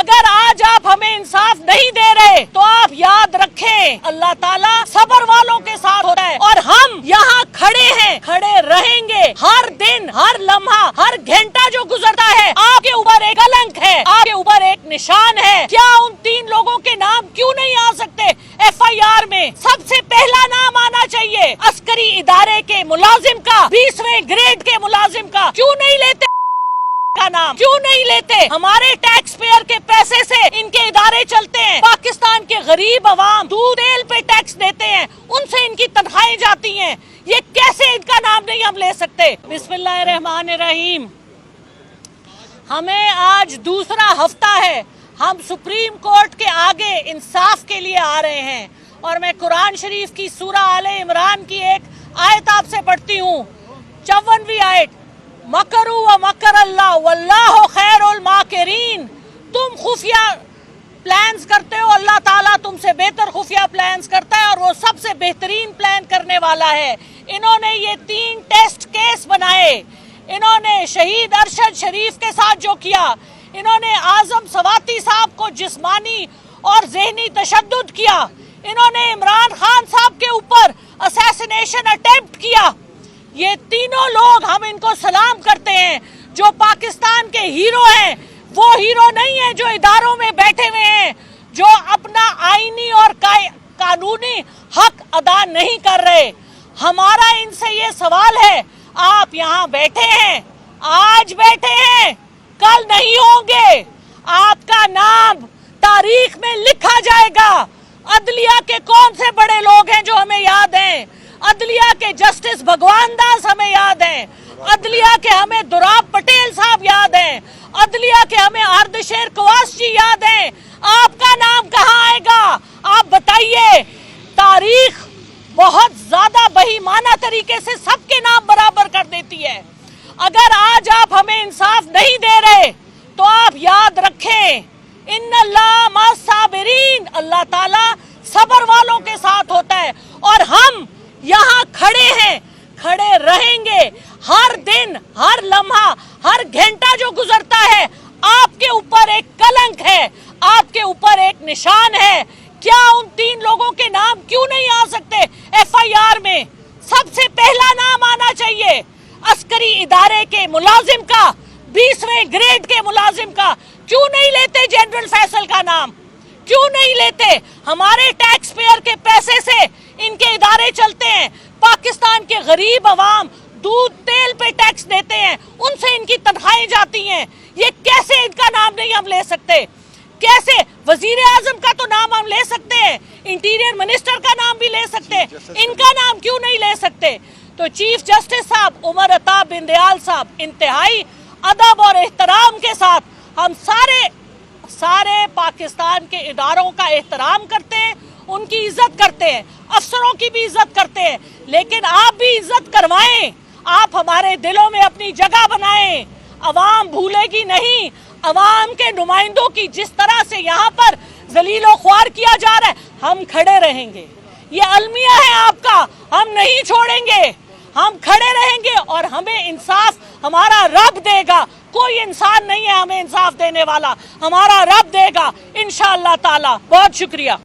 अगर आज आप हमें इंसाफ नहीं दे रहे तो आप याद रखें, अल्लाह ताला सब्र वालों के साथ होता है और हम यहाँ खड़े हैं, खड़े रहेंगे। हर दिन, हर लम्हा, हर घंटा जो गुजरता है आपके ऊपर एक कलंक है, आपके ऊपर एक निशान है। क्या उन 3 लोगों के नाम क्यों नहीं आ सकते FIR में? सबसे पहला नाम आना चाहिए अस्करी इदारे के मुलाजिम का, 20वें ग्रेड के मुलाजिम का। क्यों नहीं लेते का नाम, क्यों नहीं लेते? हमारे टैक्स पेयर के पैसे से इनके इदारे चलते हैं। पाकिस्तान के गरीब अवाम दूध तेल पे टैक्स देते हैं, उनसे इनकी तनख्वाहें जाती हैं। ये कैसे इनका नाम नहीं हम ले सकते? बिस्मिल्लाहिर्रहमानिर्रहीम। हमें आज दूसरा हफ्ता है, हम सुप्रीम कोर्ट के आगे इंसाफ के लिए आ रहे हैं और मैं कुरान शरीफ की सूरा आले इमरान की एक आयत आपसे पढ़ती हूँ, 54वीं आयत। मकरू व मकर अल्लाह वल्लाहु खैरुल माकिरीन। तुम खुफिया प्लान्स करते हो, अल्लाह ताला तुमसे बेहतर खुफिया प्लान्स करता है और वो सबसे बेहतरीन प्लान करने वाला है। इन्होंने ये 3 टेस्ट केस बनाए, इन्होंने शहीद अरशद शरीफ के साथ जो किया, इन्होंने आजम सवाती साहब को जिस्मानी और जहनी तशद्दुद किया, इन्होंने इमरान खान साहब के ऊपर असैसिनेशन अटेम्प्ट किया। ये तीनों लोग हम इनको सलाम करते हैं। जो पाकिस्तान के हीरो हैं वो हीरो नहीं है जो इदारों में बैठे हुए हैं, जो अपना आईनी और कानूनी हक अदा नहीं कर रहे। हमारा इनसे ये सवाल है, आप यहाँ बैठे हैं, आज बैठे हैं, कल नहीं होंगे, आपका नाम तारीख में लिखा जाएगा। अदलिया के कौन से बड़े लोग हैं जो हमें याद हैं? अदलिया के जस्टिस भगवान दास हमें याद हैं, अदलिया के हमें दुराब पटेल साहब याद हैं, अदलिया के हमें आर्दशेर कवास जी याद हैं। आपका नाम कहाँ आएगा? आप बताइए। तारीख बहुत ज्यादा बेईमाना तरीके से सबके नाम बराबर कर देती है। अगर आज आप हमें इंसाफ नहीं दे रहे तो आप याद रखें, इन्नल्लाह मस्साबिरीन, अल्लाह ताला सब्र वालों के साथ होता है और हम यहाँ खड़े हैं, खड़े रहेंगे। हर दिन, हर लम्हा, हर घंटा जो गुजरता है आपके ऊपर एक कलंक है, आपके ऊपर एक निशान है। क्या उन 3 लोगों के नाम क्यों नहीं आ सकते FIR में? सबसे पहला नाम आना चाहिए अस्करी इदारे के मुलाजिम का, 20वें ग्रेड के मुलाजिम का। क्यों नहीं लेते जनरल फैसल का नाम? क्यों नहीं लेते? हमारे टैक्स पेयर के पैसे से इनके इदारे चलते हैं। पाकिस्तान के गरीब अवाम दूध तेल पे टैक्स देते हैं, उनसे इनकी तनख्वाहें जाती हैं। ये कैसे इनका नाम नहीं हम ले सकते? कैसे? वजीर आजम का तो नाम हम ले सकते हैं, इंटीरियर मिनिस्टर का नाम भी ले सकते हैं, इनका नाम क्यों नहीं ले सकते? तो चीफ जस्टिस साहब उमर अता बिन दयाल साहब इंतहाई अदब और एहतराम के साथ हम सारे पाकिस्तान के इदारों का एहतराम करते हैं, उनकी इज्जत करते हैं, अफसरों की भी इज्जत करते हैं, लेकिन आप भी इज्जत करवाएं, आप हमारे दिलों में अपनी जगह बनाएं। अवाम भूलेगी नहीं, अवाम के नुमाइंदों की जिस तरह से यहाँ पर जलीलो ख्वार किया जा रहा है, हम खड़े रहेंगे। ये अलमिया है आपका, हम नहीं छोड़ेंगे, हम खड़े रहेंगे और हमें इंसाफ हमारा रब देगा। कोई इंसान नहीं है हमें इंसाफ देने वाला, हमारा रब देगा इंशाअल्लाह ताला। बहुत शुक्रिया।